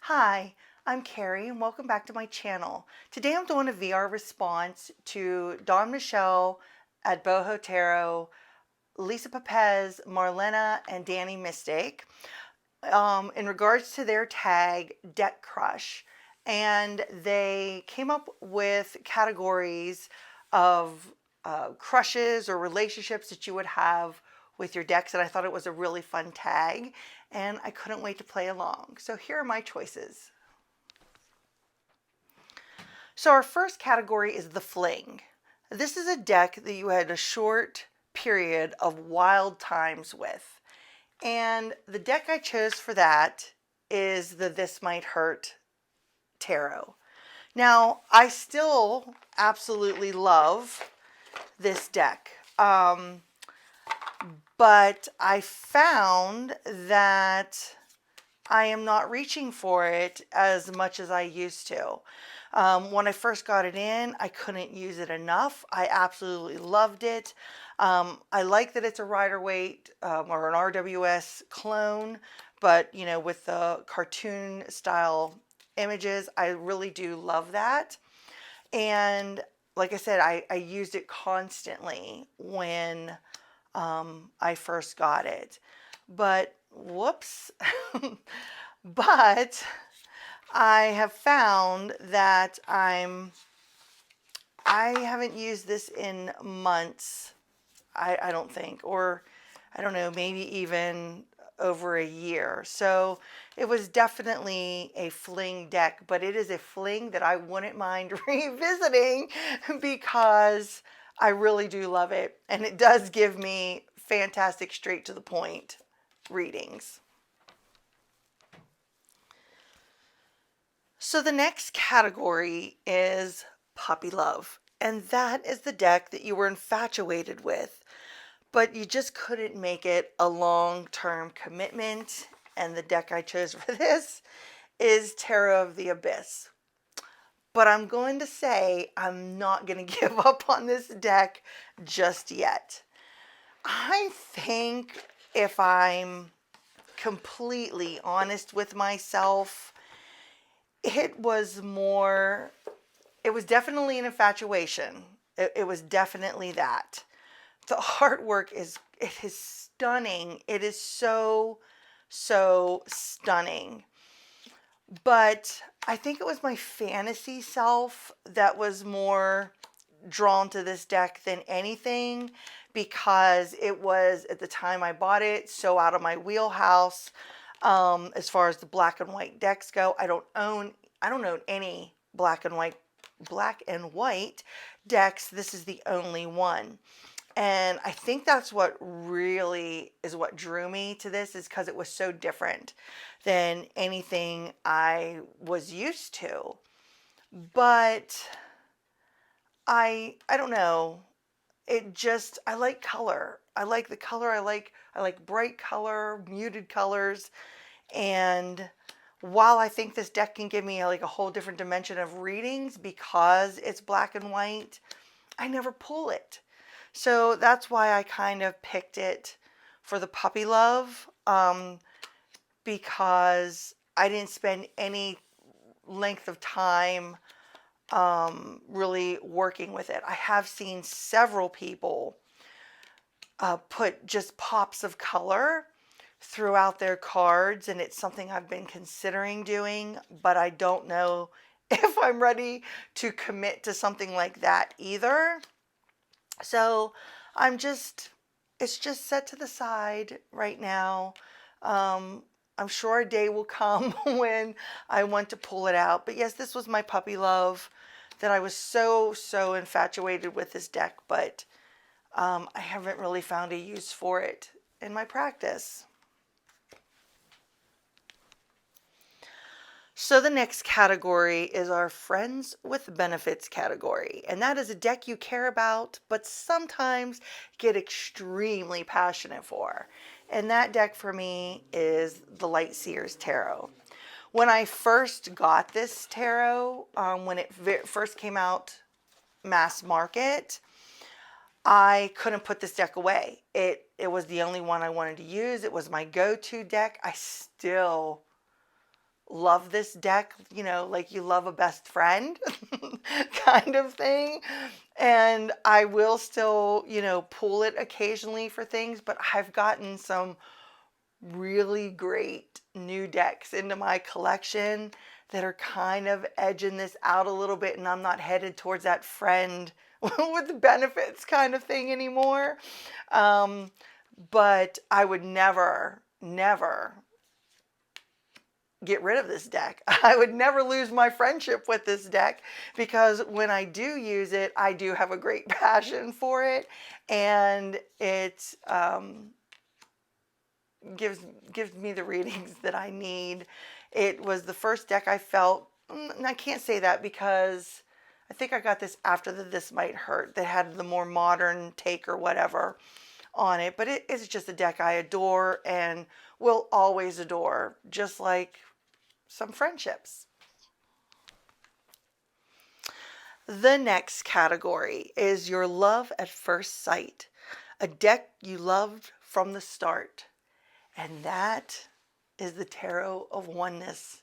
Hi, I'm Carrie and welcome back to my channel. Today I'm doing a VR response to Dawn Michelle at Boho Tarot, Lisa Pepez, Marlena, and Danny Mistake in regards to their tag Deck Crush. And they came up with categories of crushes or relationships that you would have with your decks, and I thought it was a really fun tag, and I couldn't wait to play along. So here are my choices. So our first category is the Fling. This is a deck that you had a short period of wild times with. And the deck I chose for that is the This Might Hurt Tarot. Now, I still absolutely love this deck. But I found that I am not reaching for it as much as I used to. When I first got it in, I couldn't use it enough. I absolutely loved it. I like that it's a Rider-Waite or an RWS clone, but you know, with the cartoon style images, I really do love that. And like I said, I used it constantly when I first got it. But whoops. But I have found that I haven't used this in months, I don't think, or I don't know, maybe even over a year. So it was definitely a Fling deck, but it is a Fling that I wouldn't mind revisiting because I really do love it. And it does give me fantastic straight to the point readings. So the next category is Puppy Love. And that is the deck that you were infatuated with, but you just couldn't make it a long-term commitment. And the deck I chose for this is Tarot of the Abyss. But I'm going to say I'm not going to give up on this deck just yet. I think if I'm completely honest with myself, it was definitely an infatuation. It was definitely that. The artwork it is stunning. It is so stunning. But I think it was my fantasy self that was more drawn to this deck than anything, because it was, at the time I bought it, so out of my wheelhouse. As far as the black and white decks go, I don't own any black and white decks. This is the only one. And I think that's what really is what drew me to this, is because it was so different than anything I was used to. But I don't know. It just, I like color. I like the color. I like bright color, muted colors. And while I think this deck can give me like a whole different dimension of readings because it's black and white, I never pull it. So that's why I kind of picked it for the Puppy Love, because I didn't spend any length of time really working with it. I have seen several people put just pops of color throughout their cards, and it's something I've been considering doing, but I don't know if I'm ready to commit to something like that either. So it's just set to the side right now. I'm sure a day will come when I want to pull it out. But yes, this was my Puppy Love, that I was so infatuated with this deck, but I haven't really found a use for it in my practice. So the next category is our Friends with Benefits category. And that is a deck you care about, but sometimes get extremely passionate for. And that deck for me is the Light Seers Tarot. When I first got this tarot, when it first came out mass market, I couldn't put this deck away. It was the only one I wanted to use. It was my go-to deck. I still love this deck, you know, like you love a best friend kind of thing. And I will still, you know, pull it occasionally for things, but I've gotten some really great new decks into my collection that are kind of edging this out a little bit, and I'm not headed towards that friend with benefits kind of thing anymore. Um, but I would never, never get rid of this deck. I would never lose my friendship with this deck, because when I do use it, I do have a great passion for it, and it gives me the readings that I need. It was the first deck I felt, and I can't say that because I think I got this after the This Might Hurt that had the more modern take or whatever on it, but it's just a deck I adore and will always adore, just like some friendships. The next category is your love at first sight, a deck you loved from the start, and that is the Tarot of Oneness.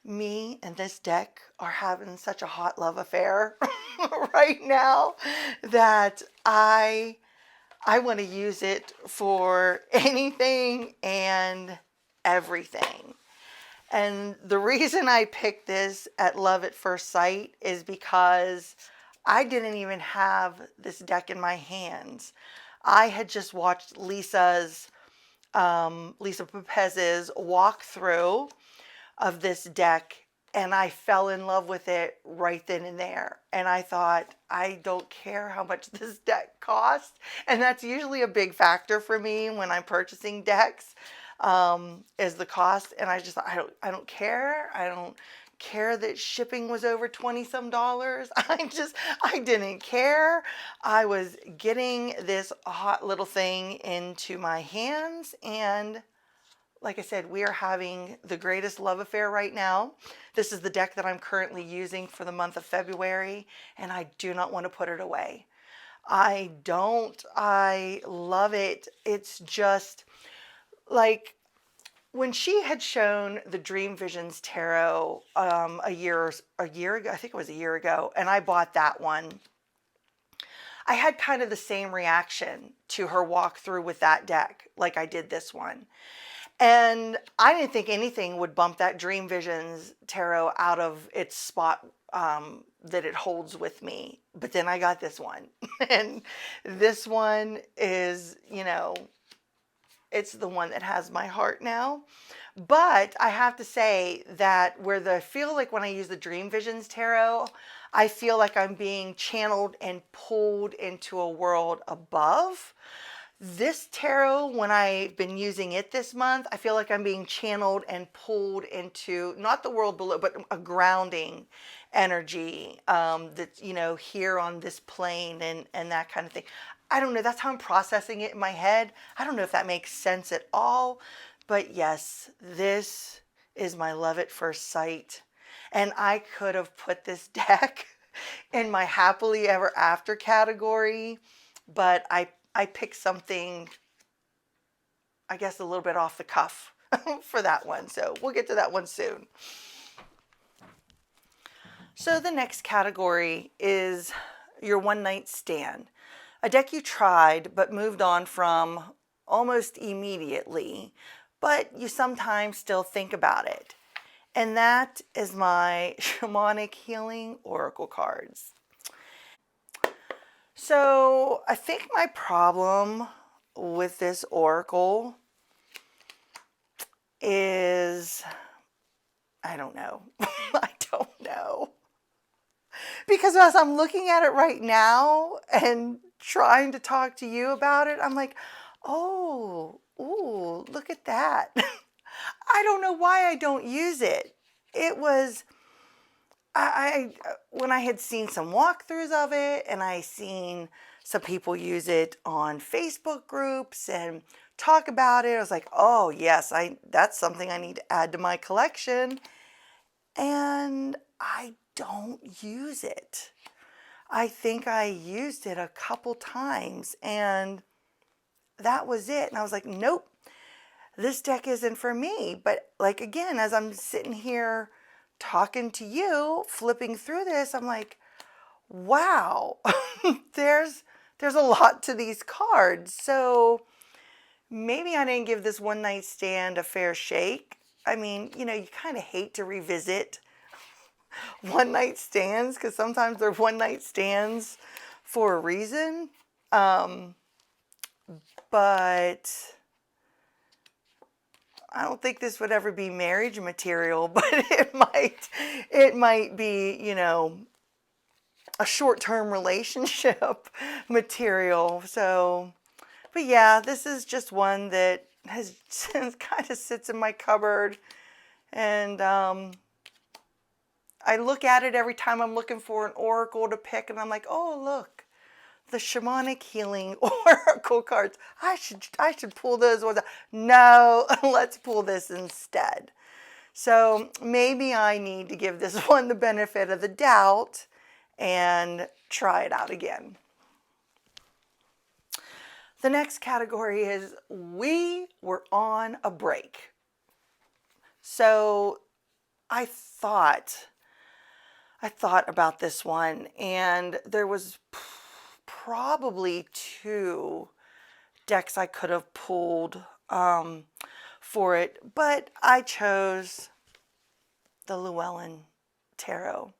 Me and this deck are having such a hot love affair right now that I want to use it for anything and everything. And the reason I picked this at Love at First Sight is because I didn't even have this deck in my hands. I had just watched Lisa Pepez's walkthrough of this deck, and I fell in love with it right then and there. And I thought, I don't care how much this deck costs. And that's usually a big factor for me when I'm purchasing decks, is the cost. And I just, I don't care. I don't care that shipping was over 20 some dollars. I didn't care. I was getting this hot little thing into my hands, and like I said, we are having the greatest love affair right now. This is the deck that I'm currently using for the month of February, and I do not want to put it away. I don't. I love it. It's just like when she had shown the Dream Visions Tarot a year ago, I think it was a year ago, and I bought that one. I had kind of the same reaction to her walkthrough with that deck like I did this one. And I didn't think anything would bump that Dream Visions Tarot out of its spot that it holds with me. But then I got this one. And this one is, you know, it's the one that has my heart now. But I have to say that I feel like when I use the Dream Visions Tarot, I feel like I'm being channeled and pulled into a world above. This tarot, when I've been using it this month, I feel like I'm being channeled and pulled into not the world below, but a grounding energy that's, you know, here on this plane and that kind of thing. I don't know. That's how I'm processing it in my head. I don't know if that makes sense at all. But yes, this is my love at first sight. And I could have put this deck in my happily ever after category, but I picked something, I guess, a little bit off the cuff for that one. So we'll get to that one soon. So the next category is your one night stand. A deck you tried but moved on from almost immediately, but you sometimes still think about it. And that is my Shamanic Healing Oracle cards. So I think my problem with this oracle is, I don't know. I don't know. Because as I'm looking at it right now and trying to talk to you about it, I'm like, oh, ooh, look at that. I don't know why I don't use it. It was, when I had seen some walkthroughs of it, and I seen some people use it on Facebook groups and talk about it, I was like, oh yes, that's something I need to add to my collection. And I don't use it. I think I used it a couple times and that was it. And I was like, nope, this deck isn't for me. But like, again, as I'm sitting here talking to you, flipping through this, I'm like, wow, there's a lot to these cards. So maybe I didn't give this one night stand a fair shake. I mean, you know, you kind of hate to revisit one night stands because sometimes they're one night stands for a reason. But I don't think this would ever be marriage material, but it might be, you know, a short-term relationship material. So, but yeah, this is just one that has kind of sits in my cupboard, and I look at it every time I'm looking for an oracle to pick, and I'm like, oh, look, the shamanic healing oracle cards. I should pull those ones out. No, let's pull this instead. So maybe I need to give this one the benefit of the doubt and try it out again. The next category is we were on a break. So I thought about this one, and there was probably two decks I could have pulled for it, but I chose the Llewellyn Tarot.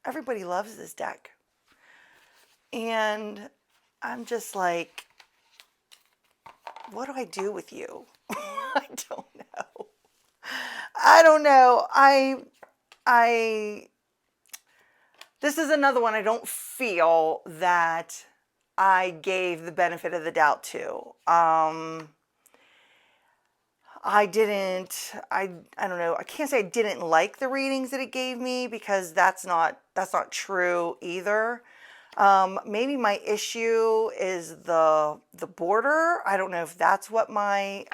Everybody loves this deck, and I'm just like, what do I do with you? I don't know. This is another one I don't feel that I gave the benefit of the doubt to. I don't know. I can't say I didn't like the readings that it gave me, because that's not true either. Maybe my issue is the border. I don't know if that's what my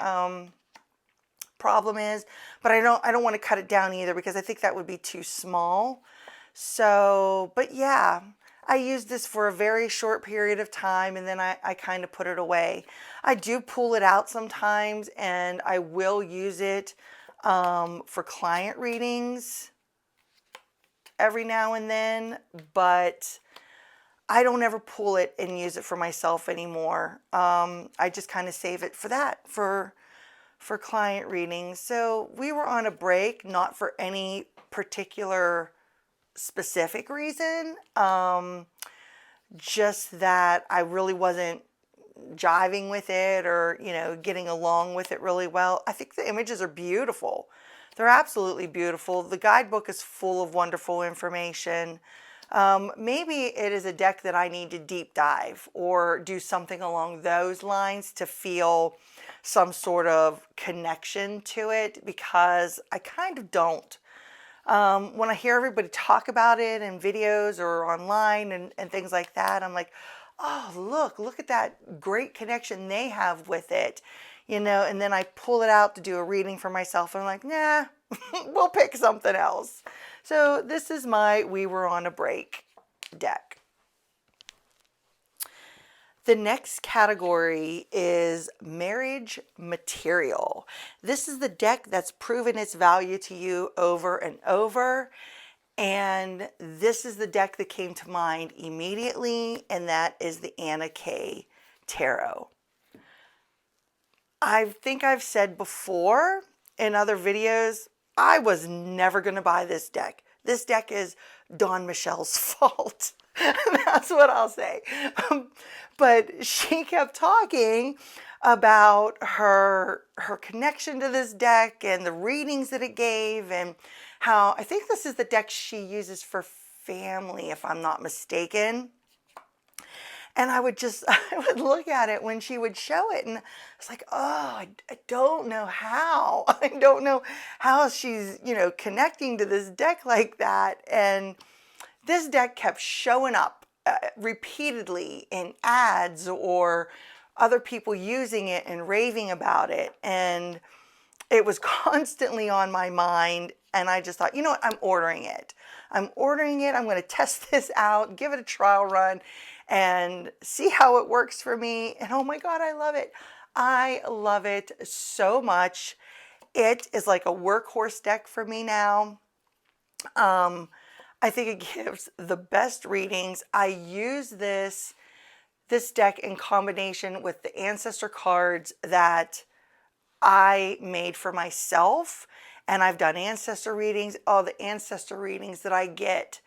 problem is, but I don't want to cut it down either, because I think that would be too small. So, but yeah, I used this for a very short period of time, and then I kind of put it away. I do pull it out sometimes, and I will use it for client readings every now and then, but I don't ever pull it and use it for myself anymore. I just kind of save it for that, for client readings. So we were on a break, not for any particular specific reason, just that I really wasn't jiving with it, or, you know, getting along with it really well. I think the images are beautiful. They're absolutely beautiful. The guidebook is full of wonderful information. Maybe it is a deck that I need to deep dive or do something along those lines to feel some sort of connection to it, because I kind of don't. When I hear everybody talk about it in videos or online and things like that, I'm like, oh, look at that great connection they have with it, you know, and then I pull it out to do a reading for myself, and I'm like, nah, we'll pick something else. So this is my We Were on a Break deck. The next category is marriage material. This is the deck that's proven its value to you over and over. And this is the deck that came to mind immediately, and that is the Anna K Tarot. I think I've said before in other videos, I was never going to buy this deck. This deck is Dawn Michelle's fault. That's what I'll say. But she kept talking about her connection to this deck and the readings that it gave, and how I think this is the deck she uses for family, if I'm not mistaken. And I would look at it when she would show it, and it's like, oh, I don't know how. I don't know how she's, you know, connecting to this deck like that. And this deck kept showing up repeatedly in ads or other people using it and raving about it. And it was constantly on my mind. And I just thought, you know what, I'm ordering it. I'm ordering it. I'm going to test this out, give it a trial run, and see how it works for me. And oh my God, I love it. I love it so much. It is like a workhorse deck for me now. I think it gives the best readings. I use this deck in combination with the ancestor cards that I made for myself, and I've done ancestor readings. All the ancestor readings that I get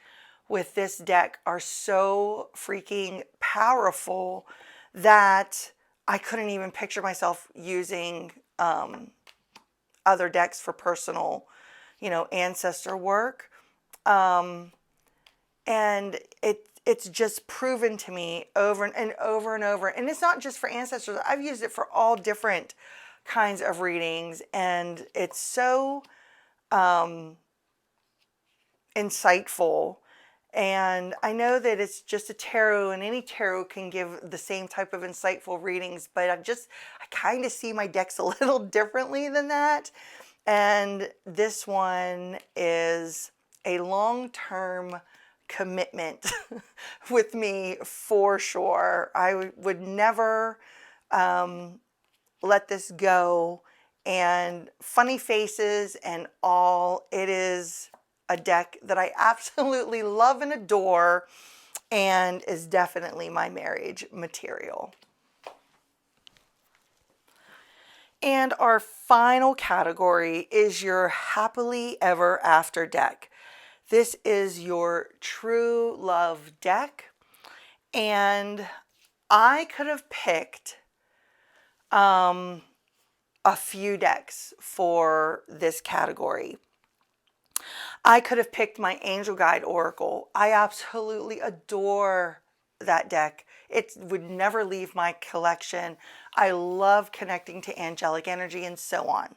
with this deck are so freaking powerful that I couldn't even picture myself using other decks for personal, ancestor work. And it's just proven to me over and over and over. And it's not just for ancestors. I've used it for all different kinds of readings, and it's so insightful. And I know that it's just a tarot, and any tarot can give the same type of insightful readings, but I kind of see my decks a little differently than that. And this one is a long-term commitment with me for sure. I would never let this go. And funny faces and all, it is a deck that I absolutely love and adore, and is definitely my marriage material. And our final category is your happily ever after deck. This is your true love deck, and I could have picked a few decks for this category. I could have picked my Angel Guide Oracle. I absolutely adore that deck. It would never leave my collection. I love connecting to angelic energy and so on.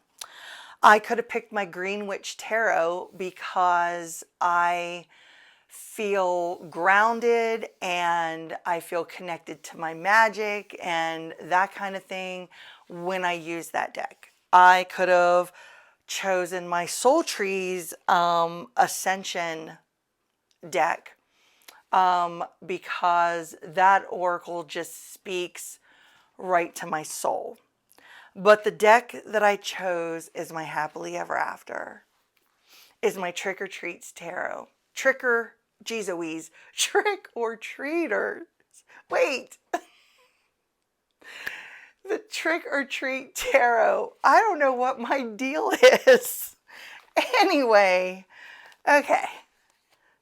I could have picked my Green Witch Tarot because I feel grounded and I feel connected to my magic and that kind of thing when I use that deck. I could have chosen my Soul Trees Ascension deck because that oracle just speaks right to my soul. But the deck that I chose is my happily ever after, is my Trick or Treats Tarot. Trick or treaters. Wait. The Trick or Treat Tarot. I don't know what my deal is. Anyway, okay.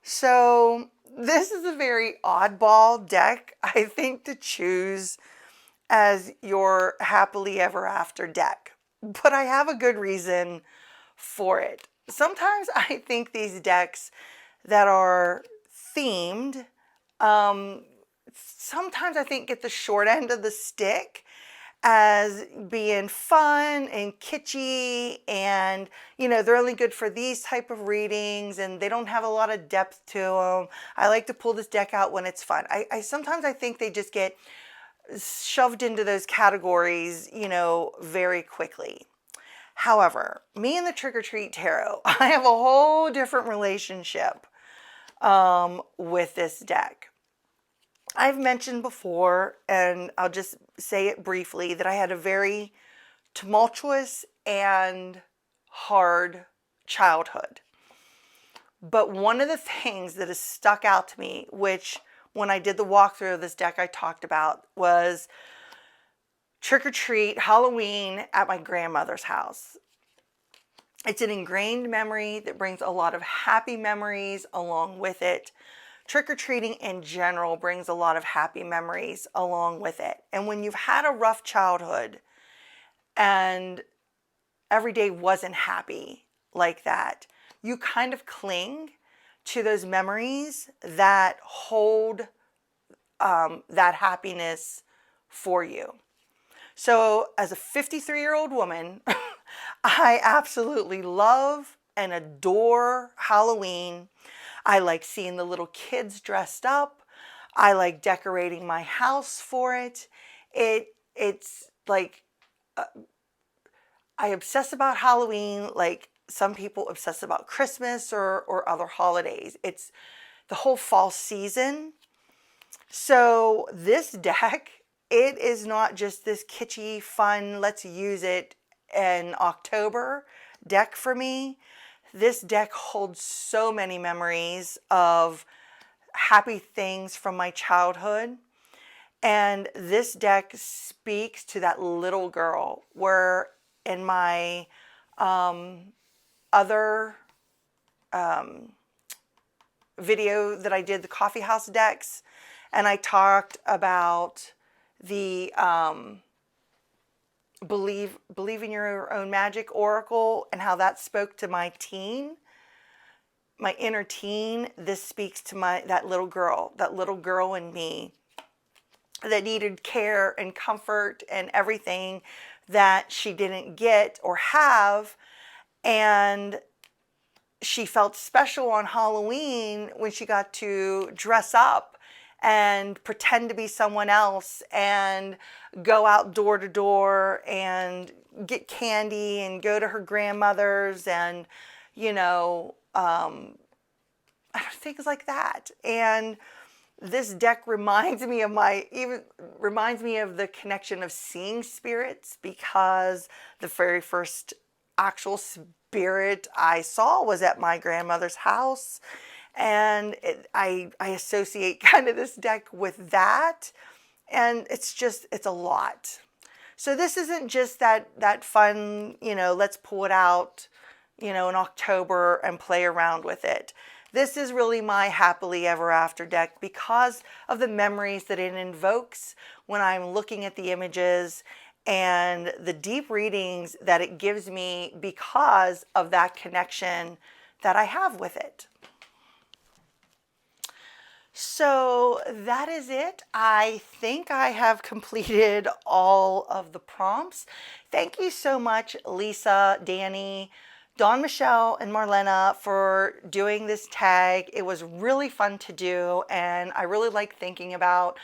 So this is a very oddball deck, I think, to choose as your happily ever after deck. But I have a good reason for it. Sometimes I think these decks that are themed, sometimes I think get the short end of the stick as being fun and kitschy, and they're only good for these type of readings and they don't have a lot of depth to them. I like to pull this deck out when it's fun. I sometimes I think they just get shoved into those categories, very quickly. However, me and the Trick or Treat Tarot, I have a whole different relationship with this deck. I've mentioned before, and I'll just say it briefly, that I had a very tumultuous and hard childhood. But one of the things that has stuck out to me, which when I did the walkthrough of this deck I talked about, was trick or treat Halloween at my grandmother's house. It's an ingrained memory that brings a lot of happy memories along with it. Trick-or-treating in general brings a lot of happy memories along with it. And when you've had a rough childhood and every day wasn't happy like that, you kind of cling to those memories that hold that happiness for you. So as a 53-year-old woman, I absolutely love and adore Halloween. I like seeing the little kids dressed up. I like decorating my house for it. It's like, I obsess about Halloween like some people obsess about Christmas or other holidays. It's the whole fall season. So this deck it is not just this kitschy, fun, let's use it in October deck for me. This deck holds so many memories of happy things from my childhood. And this deck speaks to that little girl, where in my other video that I did, the coffee house decks, and I talked about the believe in your own magic oracle and how that spoke to my teen, my inner teen. This speaks to that little girl in me that needed care and comfort and everything that she didn't get or have. And she felt special on Halloween when she got to dress up and pretend to be someone else and go out door to door and get candy and go to her grandmother's and, things like that. And this deck reminds me of the connection of seeing spirits, because the very first actual spirit I saw was at my grandmother's house. And I associate kind of this deck with that. And it's a lot. So this isn't just that fun, let's pull it out, in October and play around with it. This is really my happily ever after deck because of the memories that it invokes when I'm looking at the images and the deep readings that it gives me because of that connection that I have with it. So that is it. I think I have completed all of the prompts. Thank you so much, Lisa, Danny, Dawn, Michelle, and Marlena, for doing this tag. It was really fun to do, and I really like thinking about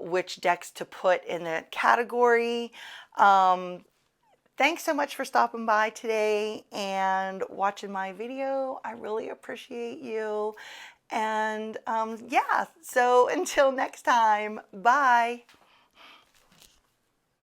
which decks to put in that category. Thanks so much for stopping by today and watching my video. I really appreciate you. And yeah, so until next time, bye.